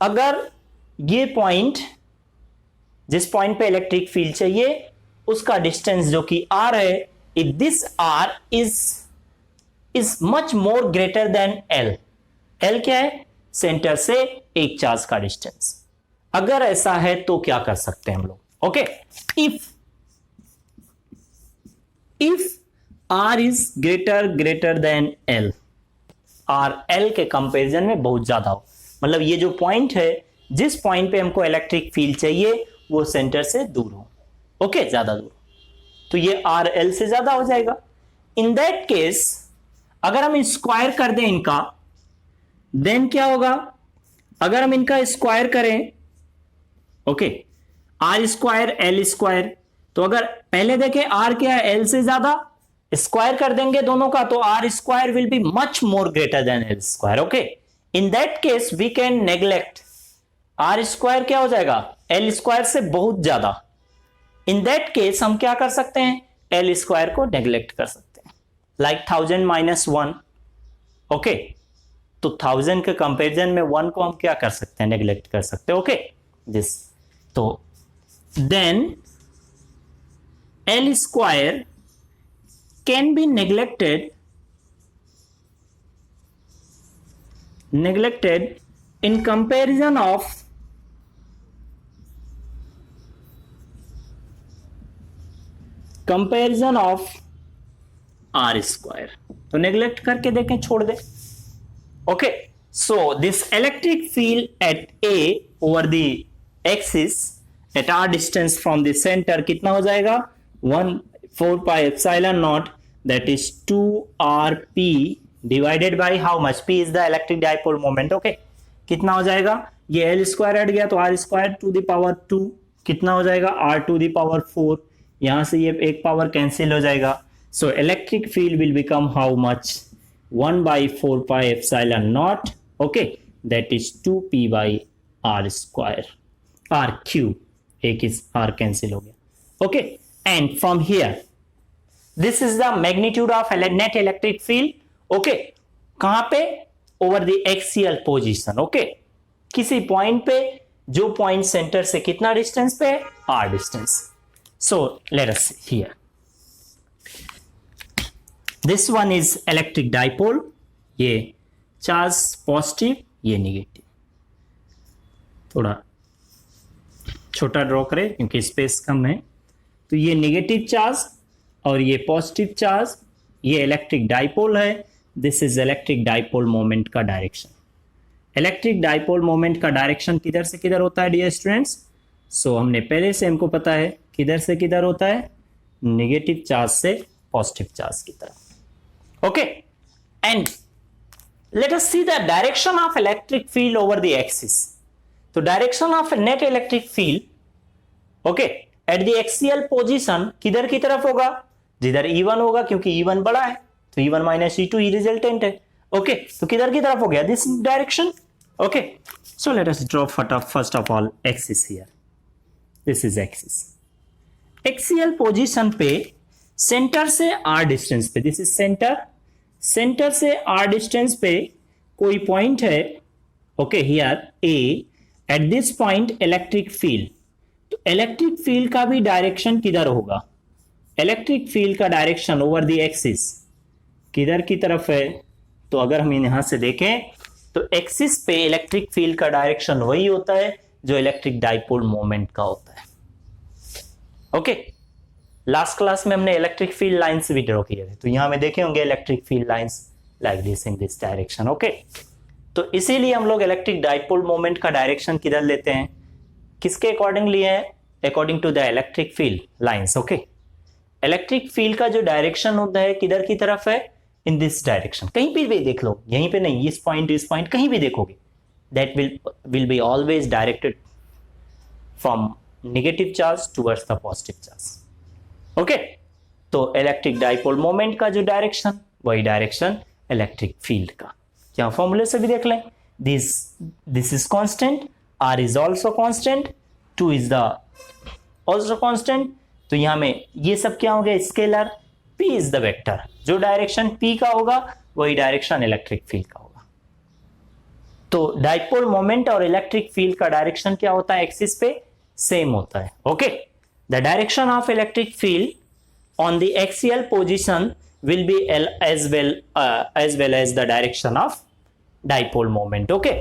अगर ये पॉइंट, जिस पॉइंट पे इलेक्ट्रिक फील्ड चाहिए उसका डिस्टेंस जो कि आर है, if this R is much more greater than L, L क्या है, सेंटर से एक चार्ज का डिस्टेंस. अगर ऐसा है तो क्या कर सकते हैं हम लोग, okay, if R is greater than L, R L के कंपैरिजन में बहुत ज्यादा हो, मतलब ये जो पॉइंट है, जिस पॉइंट पे हमको इलेक्ट्रिक फील्ड चाहिए वो सेंटर से दूर हो, ओके, ज्यादा दूर, तो ये आर एल से ज्यादा हो जाएगा. इन दैट केस अगर हम स्क्वायर कर दें इनका, देन क्या होगा, अगर हम इनका स्क्वायर करें, okay, R square L square, तो अगर पहले देखें आर क्या है, एल से ज्यादा, स्क्वायर कर देंगे दोनों का तो R square will be much more greater than L square. Okay, in that case we can neglect R square, क्या हो जाएगा एल स्क्वायर से बहुत ज्यादा. इन दैट केस हम क्या कर सकते हैं, एल स्क्वायर को नेग्लेक्ट कर सकते हैं, लाइक 1000 माइनस 1. ओके, तो 1000 के कंपेरिजन में 1 को हम क्या कर सकते हैं, नेग्लेक्ट कर सकते हैं. ओके, दिस, तो then L square can be neglected in comparison of r square. तो नेग्लेक्ट करके देखें, छोड़ दे. Okay, so this electric field at A over the axis at r distance from the centre कितना हो जाएगा, 1/4 pi epsilon naught, that is 2rp divided by how much, p is the electric dipole moment. okay, कितना हो जाएगा, ये l square हट गया तो r square to the power 2 कितना हो जाएगा, r टू द पावर 4. यहां से ये एक पावर कैंसिल हो जाएगा. सो electric field will become how much, 1/4 pi epsilon naught. okay, that is 2p by r square, r cube, एक इस r कैंसिल हो गया. okay, and from here this is the magnitude of net electric field. okay, कहां पे, over the axial position. okay, किसी point पे, जो point centre से कितना डिस्टेंस पे, r distance. so let us see here, this one is electric dipole. ये charge positive, ये नेगेटिव. थोड़ा छोटा ड्रॉ करें क्योंकि स्पेस कम है. तो ये नेगेटिव चार्ज और ये पॉजिटिव चार्ज, ये इलेक्ट्रिक डाइपोल है. This is electric dipole moment का डायरेक्शन. इलेक्ट्रिक डाइपोल मोमेंट का डायरेक्शन किधर से किधर होता है डियर स्टूडेंट्स. सो हमने पहले से हमको पता है किधर से किधर होता है, नेगेटिव चार्ज से पॉजिटिव चार्ज की तरफ. Okay, and let us see the direction of electric field over the axis. तो direction of net electric field, okay, at the axial position किधर की तरफ होगा, जिधर E1 होगा, क्योंकि E1 बड़ा है तो E1 माइनस E2 ही रिजल्टेंट है. ओके, तो किधर की तरफ हो गया, this direction. Okay, so let us draw first of all axis here. This is axis. Axial position पे सेंटर से r डिस्टेंस पे, दिस इज सेंटर, सेंटर से r डिस्टेंस पे कोई पॉइंट है. Okay, here A, eight this point electric field. तो electric field का भी डायरेक्शन किधर होगा, इलेक्ट्रिक फील्ड का डायरेक्शन ओवर द एक्सिस किधर की तरफ है. तो अगर हम यहां से देखें तो एक्सिस पे इलेक्ट्रिक फील्ड का डायरेक्शन वही होता है जो इलेक्ट्रिक डाइपोल मोमेंट का होता है. ओके, लास्ट क्लास में हमने इलेक्ट्रिक फील्ड लाइंस भी ड्रॉ किए थे, तो यहां में देखे होंगे electric field lines like this in this direction. Okay, तो इसीलिए हम लोग इलेक्ट्रिक डाइपोल मोमेंट का डायरेक्शन किधर लेते हैं, किसके अकॉर्डिंग लिए हैं, according to the electric field lines. Okay, electric field का जो डायरेक्शन होता है किधर की तरफ है, इन दिस डायरेक्शन. कहीं भी देख लो, यहीं पे नहीं, इस पॉइंट कहीं भी देखोगे, that will be always directed from negative charge towards the positive charge. Okay, तो इलेक्ट्रिक डाइपोल मोमेंट का जो डायरेक्शन, वही डायरेक्शन इलेक्ट्रिक फील्ड का. यहाँ फॉर्मूले से भी देख लें, this is constant, r is also constant, 2 is the also constant. तो यहां में ये सब क्या हो गया, scalar. p is the vector, जो डायरेक्शन p का होगा वही डायरेक्शन इलेक्ट्रिक फील्ड का होगा. तो डाइपोल मोमेंट और इलेक्ट्रिक फील्ड का डायरेक्शन क्या होता है, एक्सिस पे सेम होता है. Okay, the direction of electric field on the axial position will be as well as the direction of dipole moment. Okay,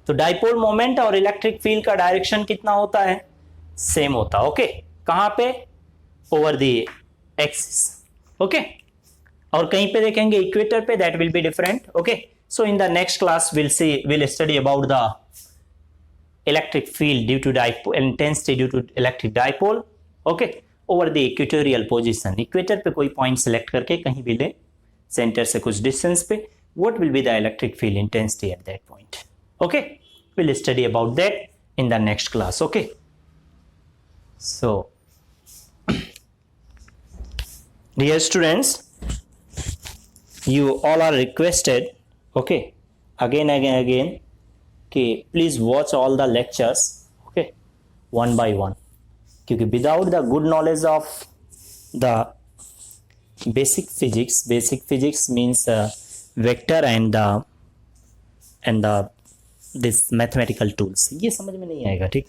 तो डाइपोल मोमेंट और इलेक्ट्रिक फील्ड का डायरेक्शन कितना होता है, सेम होता है. ओके, कहां पे, ओवर द एक्सिस. ओके, और कहीं पे देखेंगे इक्वेटर पे, that will be different. Okay, so in the next class will study about the electric field due to dipole, intensity due to electric dipole. Okay, over the equatorial position, equator पे कोई point select करके कहीं भी ले, centre से कुछ distance पे, what will be the electric field intensity eight that point. Okay, we'll study about that in the next class. Okay, so Dear students, you all are requested, okay, again कि please watch all the lectures, okay, one by one, क्योंकि without the good knowledge of the basic physics means vector and the this mathematical tools, ये समझ में नहीं आएगा, ठीक।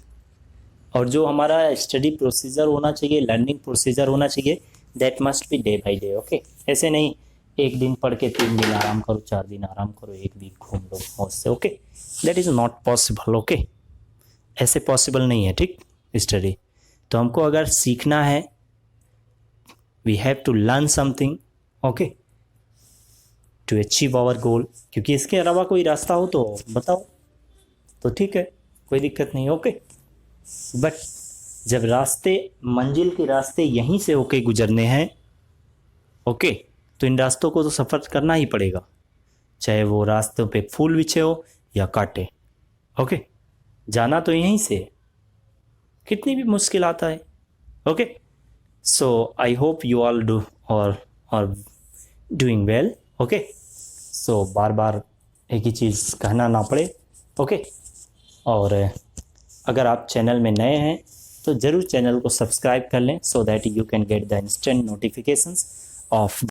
और जो हमारा स्टडी प्रोसीजर होना चाहिए, लर्निंग प्रोसीजर होना चाहिए, that must be day by day, okay. ऐसे नहीं एक दिन पढ़ के 3 दिन आराम करो, 4 दिन आराम करो, 1 वीक घूम लो मौज से, okay. That is not possible, okay. ऐसे पॉसिबल नहीं है, ठीक। स्टडी तो हमको अगर सीखना है, we have to learn something, okay, to achieve our goal. क्योंकि इसके अलावा कोई रास्ता हो तो बताओ, तो ठीक है, कोई दिक्कत नहीं, ओके। बट जब मंजिल के रास्ते यहीं से होके गुजरने हैं, ओके, तो इन रास्तों को तो सफ़र करना ही पड़ेगा, चाहे वो रास्तों पे फूल बिछे हो या कांटे, ओके। जाना तो यहीं से, कितनी भी मुश्किल आता है, okay. So I hope you all do और डूइंग वेल, ओके। सो बार बार एक ही चीज़ कहना ना पड़े, ओके। और अगर आप चैनल में नए हैं तो ज़रूर चैनल को सब्सक्राइब कर लें, so that you can get the instant notifications of